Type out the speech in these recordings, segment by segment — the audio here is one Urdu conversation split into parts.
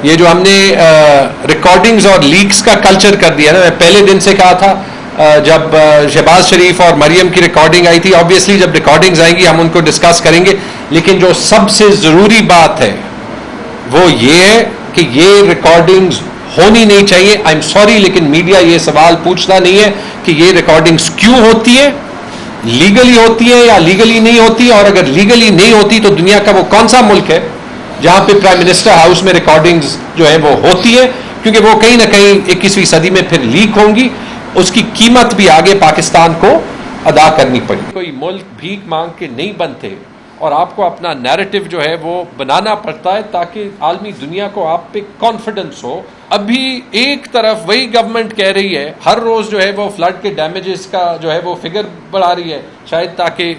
یہ جو ہم نے ریکارڈنگز اور لیکس کا کلچر کر دیا نا، میں پہلے دن سے کہا تھا جب شہباز شریف اور مریم کی ریکارڈنگ آئی تھی، آبویسلی جب ریکارڈنگز آئیں گی ہم ان کو ڈسکس کریں گے، لیکن جو سب سے ضروری بات ہے وہ یہ ہے کہ یہ ریکارڈنگز ہونی نہیں چاہیے. آئی ایم سوری لیکن میڈیا یہ سوال پوچھتا نہیں ہے کہ یہ ریکارڈنگز کیوں ہوتی ہے، لیگلی ہوتی ہے یا لیگلی نہیں ہوتی، اور اگر لیگلی نہیں ہوتی تو دنیا کا وہ کون سا ملک ہے جہاں پہ پرائم منسٹر ہاؤس میں ریکارڈنگز جو ہیں وہ ہوتی ہے، کیونکہ وہ کہیں نہ کہیں 21ویں صدی میں پھر لیک ہوں گی، اس کی قیمت بھی آگے پاکستان کو ادا کرنی پڑی. کوئی ملک بھیک مانگ کے نہیں بنتے اور آپ کو اپنا نیریٹو جو ہے وہ بنانا پڑتا ہے تاکہ عالمی دنیا کو آپ پہ کانفیڈنس ہو. ابھی ایک طرف وہی گورنمنٹ کہہ رہی ہے ہر روز جو ہے وہ فلڈ کے ڈیمیجز کا جو ہے وہ فگر بڑھا رہی ہے شاید تاکہ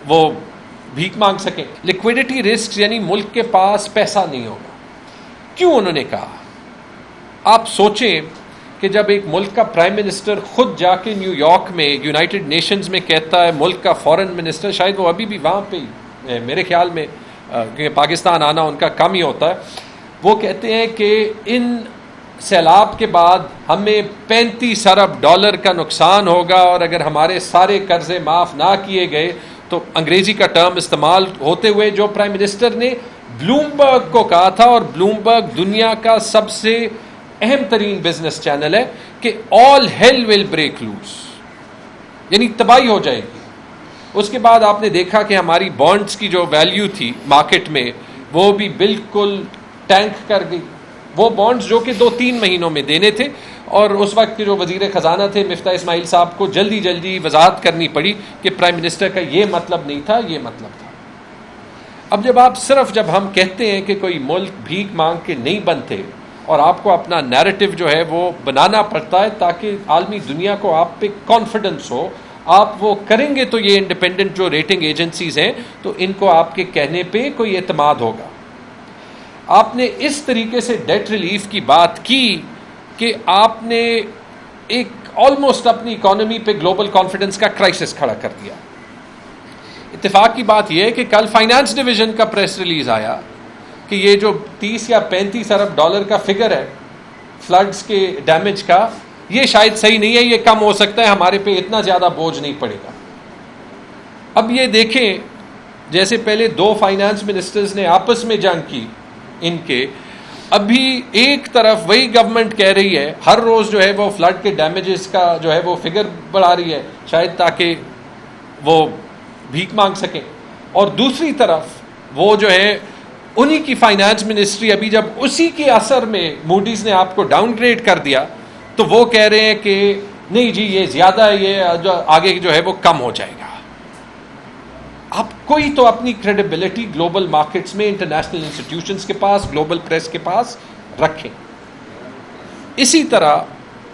وہ بھیک مانگ سکیں. لیکویڈیٹی رسک یعنی ملک کے پاس پیسہ نہیں ہوگا. کیوں انہوں نے کہا؟ آپ سوچیں کہ جب ایک ملک کا پرائم منسٹر خود جا کے نیو یارک میں یونائٹڈ نیشنز میں کہتا ہے، ملک کا فارن منسٹر، شاید وہ ابھی بھی وہاں پہ میرے خیال میں کیونکہ پاکستان آنا ان کا کم ہی ہوتا ہے، وہ کہتے ہیں کہ ان سیلاب کے بعد ہمیں $35 ارب کا نقصان ہوگا، اور اگر ہمارے سارے قرضے معاف نہ کیے گئے تو انگریزی کا ٹرم استعمال ہوتے ہوئے جو پرائم منسٹر نے بلومبرگ کو کہا تھا، اور بلومبرگ دنیا کا سب سے اہم ترین بزنس چینل ہے، کہ آل ہیل ول بریک لوز، یعنی تباہی ہو جائے گی. اس کے بعد آپ نے دیکھا کہ ہماری بانڈز کی جو ویلیو تھی مارکیٹ میں وہ بھی بالکل ٹینک کر گئی. وہ بانڈز جو کہ 2-3 مہینوں میں دینے تھے، اور اس وقت کے جو وزیر خزانہ تھے مفتاح اسماعیل صاحب کو جلدی وضاحت کرنی پڑی کہ پرائم منسٹر کا یہ مطلب نہیں تھا، یہ مطلب تھا. اب جب ہم کہتے ہیں کہ کوئی ملک بھیک مانگ کے نہیں بنتے اور آپ کو اپنا نیریٹو جو ہے وہ بنانا پڑتا ہے تاکہ عالمی دنیا کو آپ پہ کانفیڈنس ہو، آپ وہ کریں گے تو یہ انڈیپینڈنٹ جو ریٹنگ ایجنسیز ہیں تو ان کو آپ کے کہنے پہ کوئی اعتماد ہوگا. آپ نے اس طریقے سے ڈیٹ ریلیف کی بات کی کہ آپ نے ایک آلموسٹ اپنی اکانومی پہ گلوبل کانفیڈنس کا کرائسس کھڑا کر دیا. اتفاق کی بات یہ ہے کہ کل فائنانس ڈویژن کا پریس ریلیز آیا کہ یہ جو 30 یا 35 ارب ڈالر کا فگر ہے فلڈز کے ڈیمیج کا، یہ شاید صحیح نہیں ہے، یہ کم ہو سکتا ہے، ہمارے پہ اتنا زیادہ بوجھ نہیں پڑے گا. اب یہ دیکھیں جیسے پہلے 2 فائنانس منسٹرز نے آپس میں جنگ کی ان کے، ابھی ایک طرف وہی گورنمنٹ کہہ رہی ہے ہر روز جو ہے وہ فلڈ کے ڈیمیجز کا جو ہے وہ فگر بڑھا رہی ہے شاید تاکہ وہ بھیک مانگ سکیں، اور دوسری طرف وہ جو ہے انہی کی فائنانس منسٹری ابھی جب اسی کے اثر میں موڈیز نے آپ کو ڈاؤن گریڈ کر دیا تو وہ کہہ رہے ہیں کہ نہیں جی یہ زیادہ ہے، یہ جو آگے جو ہے وہ کم ہو جائے گا. آپ کوئی تو اپنی کریڈیبلٹی گلوبل مارکیٹس میں، انٹرنیشنل انسٹیٹیوشنز کے پاس، گلوبل پریس کے پاس رکھیں. اسی طرح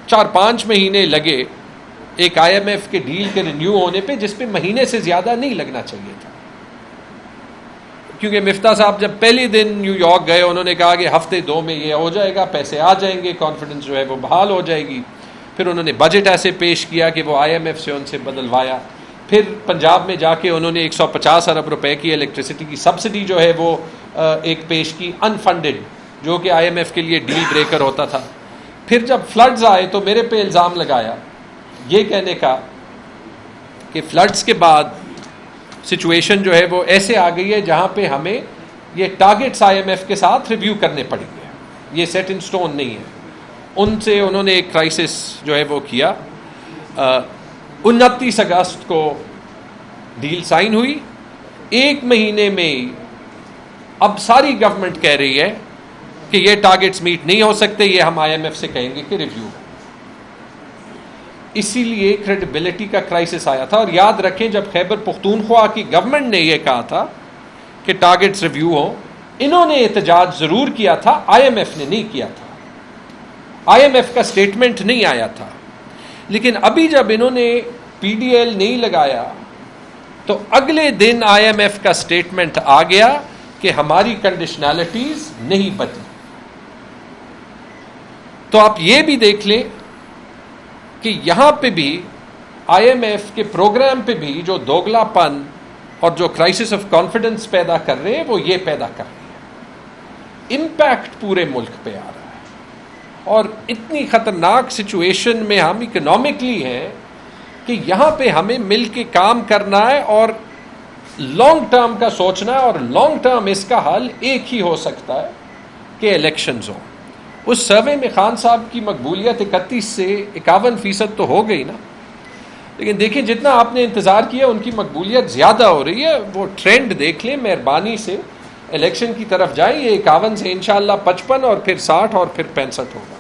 4-5 مہینے لگے ایک IMF کے ڈیل کے رینیو ہونے پہ، جس پہ مہینے سے زیادہ نہیں لگنا چاہیے تھا، کیونکہ مفتاح صاحب جب پہلے دن نیو یارک گئے انہوں نے کہا کہ ہفتے 2 میں یہ ہو جائے گا، پیسے آ جائیں گے، کانفیڈنس جو ہے وہ بحال ہو جائے گی. پھر انہوں نے بجٹ ایسے پیش کیا کہ وہ IMF سے ان سے بدلوایا. پھر پنجاب میں جا کے انہوں نے 150 ارب روپے کی الیکٹریسٹی کی سبسڈی جو ہے وہ ایک پیش کی انفنڈڈ، جو کہ IMF کے لیے ڈیل بریکر ہوتا تھا. پھر جب فلڈز آئے تو میرے پہ الزام لگایا یہ کہنے کا کہ فلڈز کے بعد سچویشن جو ہے وہ ایسے آ گئی ہے جہاں پہ ہمیں یہ ٹارگٹس IMF کے ساتھ ریویو کرنے پڑیں گے، یہ سیٹ ان سٹون نہیں ہے. ان سے انہوں نے ایک کرائسس جو ہے وہ کیا. 29 اگست کو ڈیل سائن ہوئی، 1 مہینے میں اب ساری گورنمنٹ کہہ رہی ہے کہ یہ ٹارگٹس میٹ نہیں ہو سکتے، یہ ہم IMF سے کہیں گے کہ ریویو. اسی لیے کریڈیبلٹی کا کرائسس آیا تھا. اور یاد رکھیں جب خیبر پختونخوا کی گورنمنٹ نے یہ کہا تھا کہ ٹارگٹس ریویو ہوں، انہوں نے احتجاج ضرور کیا تھا، IMF نے نہیں کیا تھا. IMF کا سٹیٹمنٹ نہیں آیا تھا. لیکن ابھی جب انہوں نے PDL نہیں لگایا تو اگلے دن IMF کا سٹیٹمنٹ آ گیا کہ ہماری کنڈیشنالٹیز نہیں بدلی. تو آپ یہ بھی دیکھ لیں کہ یہاں پہ بھی IMF کے پروگرام پہ بھی جو دوگلا پن اور جو کرائسس آف کانفیڈنس پیدا کر رہے ہیں وہ یہ پیدا کر رہے ہیں. امپیکٹ پورے ملک پہ آ رہا ہے، اور اتنی خطرناک سچویشن میں ہم اکنامکلی ہیں کہ یہاں پہ ہمیں مل کے کام کرنا ہے اور لانگ ٹرم کا سوچنا ہے، اور لانگ ٹرم اس کا حل ایک ہی ہو سکتا ہے کہ الیکشنز ہوں۔ اس سروے میں خان صاحب کی مقبولیت 31 سے 51% تو ہو گئی نا، لیکن دیکھیں جتنا آپ نے انتظار کیا ان کی مقبولیت زیادہ ہو رہی ہے۔ وہ ٹرینڈ دیکھ لیں، مہربانی سے الیکشن کی طرف جائیں، یہ 51 سے انشاءاللہ 55 اور پھر 60 اور پھر 65 ہوگا۔